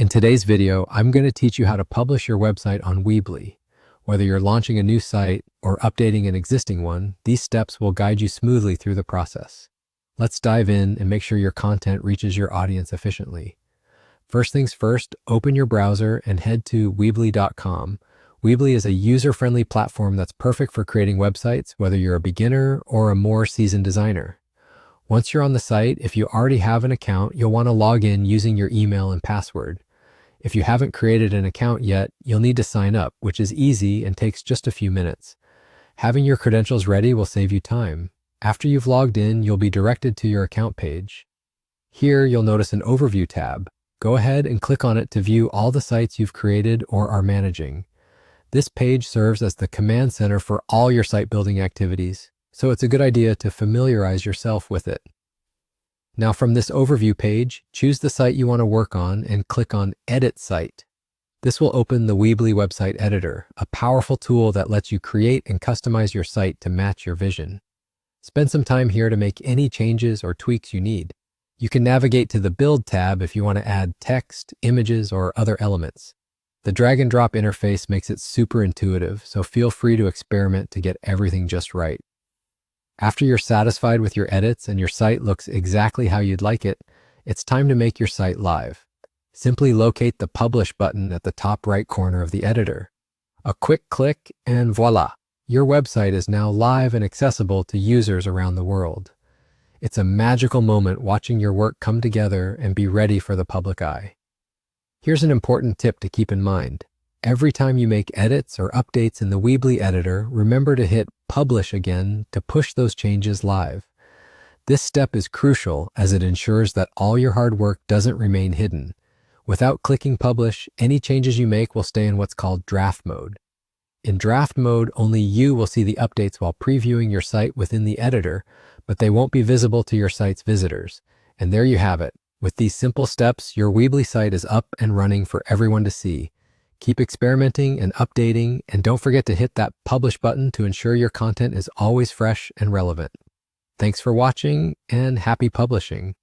In today's video, I'm going to teach you how to publish your website on Weebly. Whether you're launching a new site or updating an existing one, these steps will guide you smoothly through the process. Let's dive in and make sure your content reaches your audience efficiently. First things first, open your browser and head to Weebly.com. Weebly is a user-friendly platform that's perfect for creating websites, whether you're a beginner or a more seasoned designer. Once you're on the site, if you already have an account, you'll want to log in using your email and password. If you haven't created an account yet, you'll need to sign up, which is easy and takes just a few minutes. Having your credentials ready will save you time. After you've logged in, you'll be directed to your account page. Here, you'll notice an Overview tab. Go ahead and click on it to view all the sites you've created or are managing. This page serves as the command center for all your site building activities, so it's a good idea to familiarize yourself with it. Now from this overview page, choose the site you want to work on and click on Edit Site. This will open the Weebly Website Editor, a powerful tool that lets you create and customize your site to match your vision. Spend some time here to make any changes or tweaks you need. You can navigate to the Build tab if you want to add text, images, or other elements. The drag and drop interface makes it super intuitive, so feel free to experiment to get everything just right. After you're satisfied with your edits and your site looks exactly how you'd like it, it's time to make your site live. Simply locate the Publish button at the top right corner of the editor. A quick click and voila! Your website is now live and accessible to users around the world. It's a magical moment watching your work come together and be ready for the public eye. Here's an important tip to keep in mind. Every time you make edits or updates in the Weebly editor, remember to hit Publish again to push those changes live. This step is crucial as it ensures that all your hard work doesn't remain hidden. Without clicking Publish, any changes you make will stay in what's called draft mode. In draft mode, only you will see the updates while previewing your site within the editor, but they won't be visible to your site's visitors. And there you have it. With these simple steps, your Weebly site is up and running for everyone to see. Keep experimenting and updating, and don't forget to hit that Publish button to ensure your content is always fresh and relevant. Thanks for watching, and happy publishing.